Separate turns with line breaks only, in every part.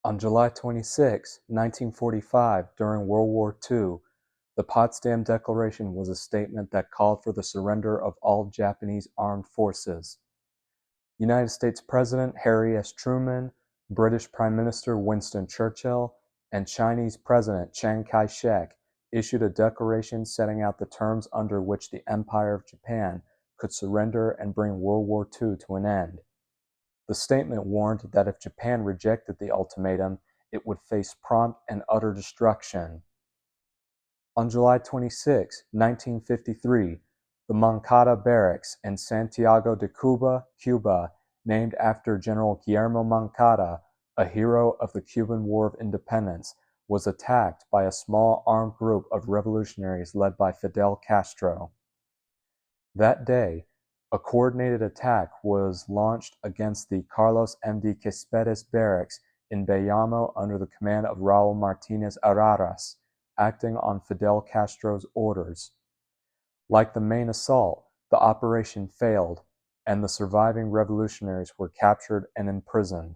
On July 26, 1945, during World War II, the Potsdam Declaration was a statement that called for the surrender of all Japanese armed forces. United States President Harry S. Truman, British Prime Minister Winston Churchill, and Chinese President Chiang Kai-shek issued a declaration setting out the terms under which the Empire of Japan could surrender and bring World War II to an end. The statement warned that if Japan rejected the ultimatum, it would face prompt and utter destruction. On July 26, 1953, the Moncada Barracks in Santiago de Cuba, Cuba, named after General Guillermo Moncada, a hero of the Cuban War of Independence, was attacked by a small armed group of revolutionaries led by Fidel Castro. That day, a coordinated attack was launched against the Carlos M. de Cespedes barracks in Bayamo under the command of Raul Martinez Araras, acting on Fidel Castro's orders. Like the main assault, the operation failed, and the surviving revolutionaries were captured and imprisoned.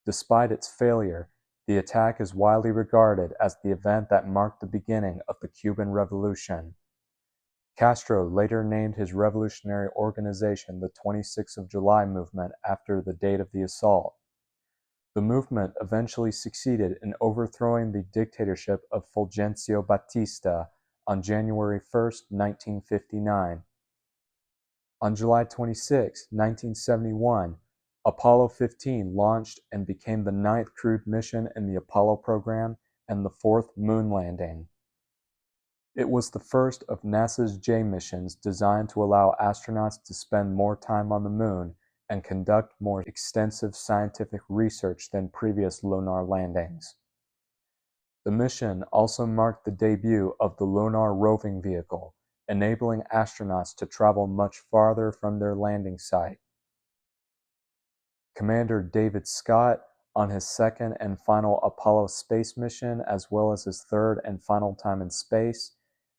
Despite its failure, the attack is widely regarded as the event that marked the beginning of the Cuban Revolution. Castro later named his revolutionary organization the 26th of July movement after the date of the assault. The movement eventually succeeded in overthrowing the dictatorship of Fulgencio Batista on January 1, 1959. On July 26, 1971, Apollo 15 launched and became the 9th crewed mission in the Apollo program and the 4th moon landing. It was the first of NASA's J missions designed to allow astronauts to spend more time on the moon and conduct more extensive scientific research than previous lunar landings. The mission also marked the debut of the Lunar Roving Vehicle, enabling astronauts to travel much farther from their landing site. Commander David Scott, on his second and final Apollo space mission, as well as his third and final time in space,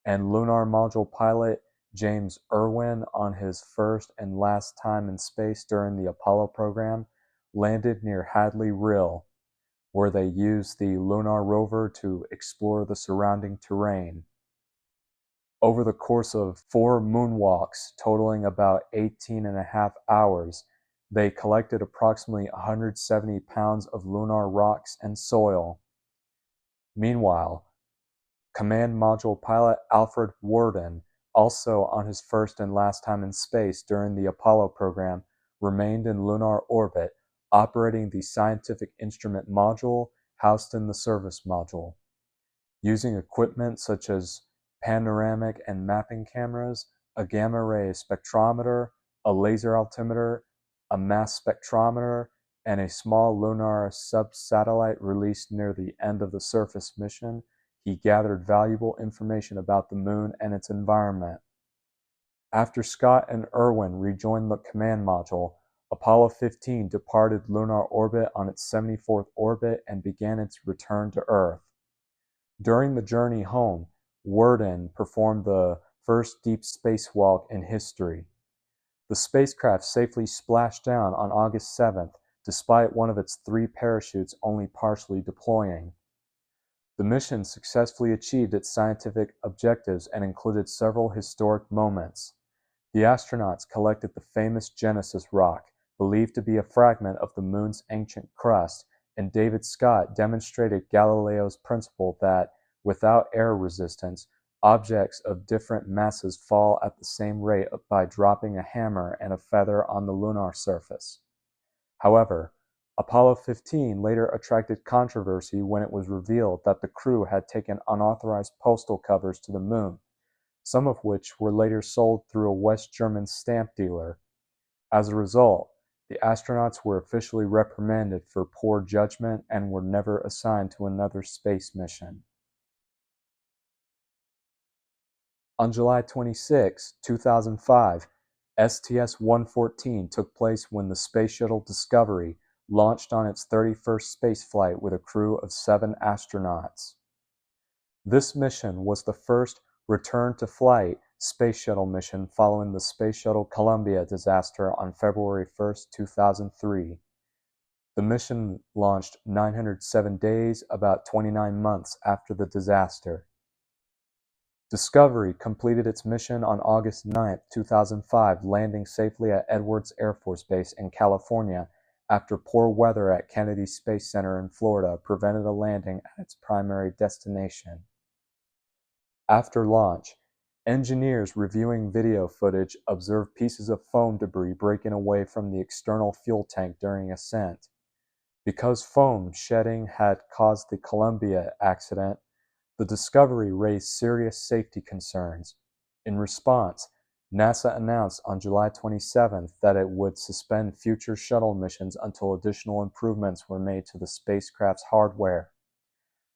and lunar module pilot James Irwin, on his first and last time in space during the Apollo program, landed near Hadley Rill, where they used the lunar rover to explore the surrounding terrain. Over the course of 4 moonwalks, totaling about 18.5 hours, they collected approximately 170 pounds of lunar rocks and soil. Meanwhile, Command Module pilot Alfred Worden, also on his first and last time in space during the Apollo program, remained in lunar orbit, operating the Scientific Instrument Module housed in the Service Module. Using equipment such as panoramic and mapping cameras, a gamma-ray spectrometer, a laser altimeter, a mass spectrometer, and a small lunar sub-satellite released near the end of the surface mission, he gathered valuable information about the moon and its environment. After Scott and Irwin rejoined the command module, Apollo 15 departed lunar orbit on its 74th orbit and began its return to Earth. During the journey home, Worden performed the first deep spacewalk in history. The spacecraft safely splashed down on August 7th, despite one of its 3 parachutes only partially deploying. The mission successfully achieved its scientific objectives and included several historic moments. The astronauts collected the famous Genesis rock, believed to be a fragment of the moon's ancient crust, and David Scott demonstrated Galileo's principle that, without air resistance, objects of different masses fall at the same rate by dropping a hammer and a feather on the lunar surface. However, Apollo 15 later attracted controversy when it was revealed that the crew had taken unauthorized postal covers to the moon, some of which were later sold through a West German stamp dealer. As a result, the astronauts were officially reprimanded for poor judgment and were never assigned to another space mission. On July 26, 2005, STS-114 took place when the Space Shuttle Discovery launched on its 31st spaceflight with a crew of 7 astronauts. This mission was the first return-to-flight Space Shuttle mission following the Space Shuttle Columbia disaster on February 1, 2003. The mission launched 907 days, about 29 months after the disaster. Discovery completed its mission on August 9, 2005, landing safely at Edwards Air Force Base in California after poor weather at Kennedy Space Center in Florida prevented a landing at its primary destination. After launch, engineers reviewing video footage observed pieces of foam debris breaking away from the external fuel tank during ascent. Because foam shedding had caused the Columbia accident, the Discovery raised serious safety concerns. In response, NASA announced on July 27 that it would suspend future shuttle missions until additional improvements were made to the spacecraft's hardware.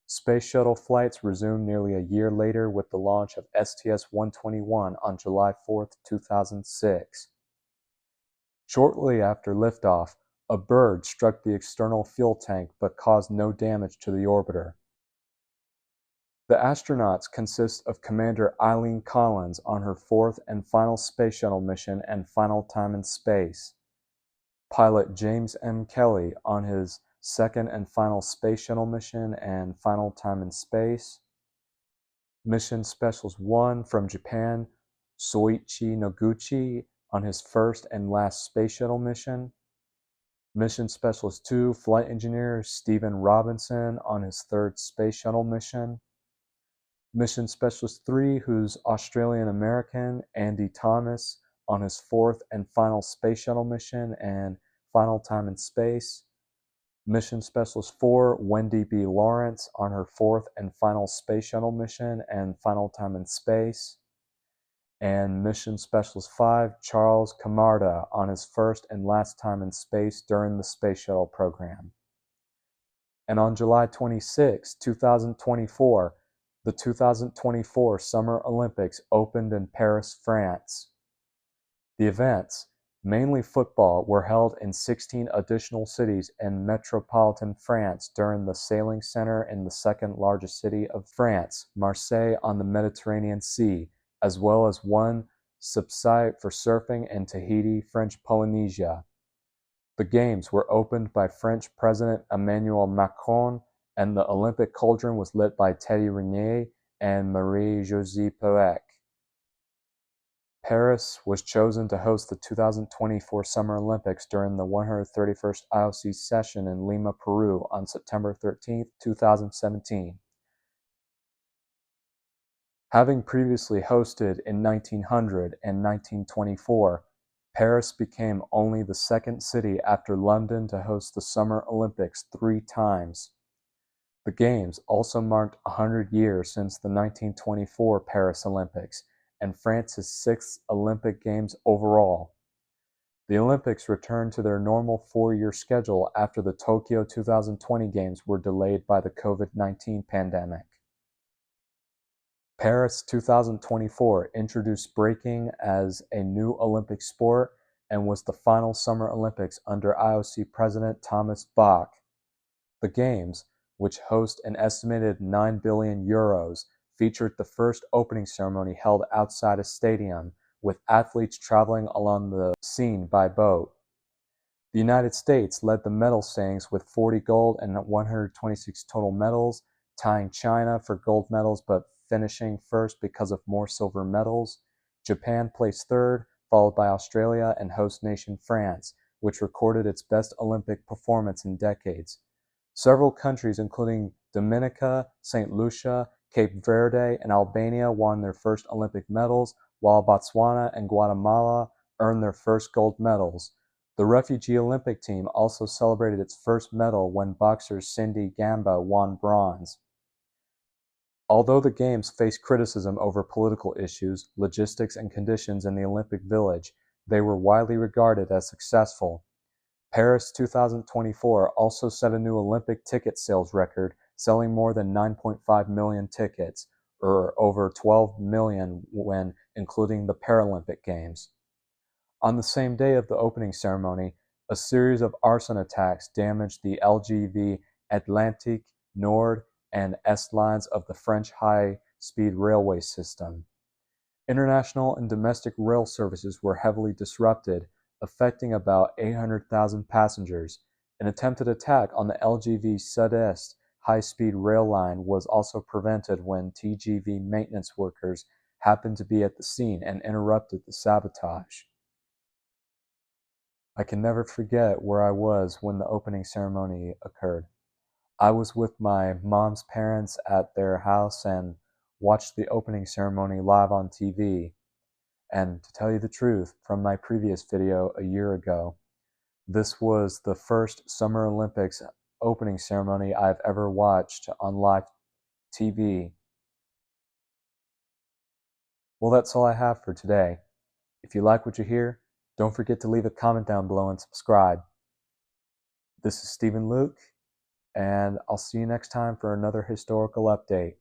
Space shuttle flights resumed nearly a year later with the launch of STS-121 on July 4, 2006. Shortly after liftoff, a bird struck the external fuel tank but caused no damage to the orbiter. The astronauts consist of Commander Eileen Collins on her fourth and final space shuttle mission and final time in space, pilot James M. Kelly on his second and final space shuttle mission and final time in space, Mission Specialist 1 from Japan, Soichi Noguchi on his first and last space shuttle mission, Mission Specialist 2 Flight Engineer Stephen Robinson on his third space shuttle mission, Mission Specialist 3, who's Australian-American, Andy Thomas, on his fourth and final space shuttle mission and final time in space. Mission Specialist 4, Wendy B. Lawrence, on her fourth and final space shuttle mission and final time in space. And Mission Specialist 5, Charles Camarda, on his first and last time in space during the space shuttle program. And on July 26, 2024, the 2024 Summer Olympics opened in Paris, France. The events, mainly football, were held in 16 additional cities in metropolitan France during the sailing center in the second largest city of France, Marseille on the Mediterranean Sea, as well as one subsite for surfing in Tahiti, French Polynesia. The Games were opened by French President Emmanuel Macron, and the Olympic cauldron was lit by Teddy Riner and Marie-Josée Pérec. Paris was chosen to host the 2024 Summer Olympics during the 131st IOC session in Lima, Peru on September 13, 2017. Having previously hosted in 1900 and 1924, Paris became only the second city after London to host the Summer Olympics 3 times. The Games also marked 100 years since the 1924 Paris Olympics and France's 6th Olympic Games overall. The Olympics returned to their normal 4-year schedule after the Tokyo 2020 Games were delayed by the COVID-19 pandemic. Paris 2024 introduced breaking as a new Olympic sport and was the final Summer Olympics under IOC President Thomas Bach. The Games, which host an estimated €9 billion, featured the first opening ceremony held outside a stadium, with athletes traveling along the Seine by boat. The United States led the medal standings with 40 gold and 126 total medals, tying China for gold medals but finishing first because of more silver medals. Japan placed third, followed by Australia and host nation France, which recorded its best Olympic performance in decades. Several countries, including Dominica, St. Lucia, Cape Verde, and Albania, won their first Olympic medals, while Botswana and Guatemala earned their first gold medals. The refugee Olympic team also celebrated its first medal when boxer Cindy Gamba won bronze. Although the Games faced criticism over political issues, logistics, and conditions in the Olympic Village, they were widely regarded as successful. Paris 2024 also set a new Olympic ticket sales record, selling more than 9.5 million tickets, or over 12 million when including the Paralympic Games. On the same day of the opening ceremony, a series of arson attacks damaged the LGV Atlantique Nord and Est lines of the French high-speed railway system. International and domestic rail services were heavily disrupted, affecting about 800,000 passengers. An attempted attack on the LGV Sud-Est high-speed rail line was also prevented when TGV maintenance workers happened to be at the scene and interrupted the sabotage. I can never forget where I was when the opening ceremony occurred. I was with my mom's parents at their house and watched the opening ceremony live on TV. And to tell you the truth, from my previous video a year ago, this was the first Summer Olympics opening ceremony I've ever watched on live TV. Well, that's all I have for today. If you like what you hear, don't forget to leave a comment down below and subscribe. This is Stephen Luke, and I'll see you next time for another historical update.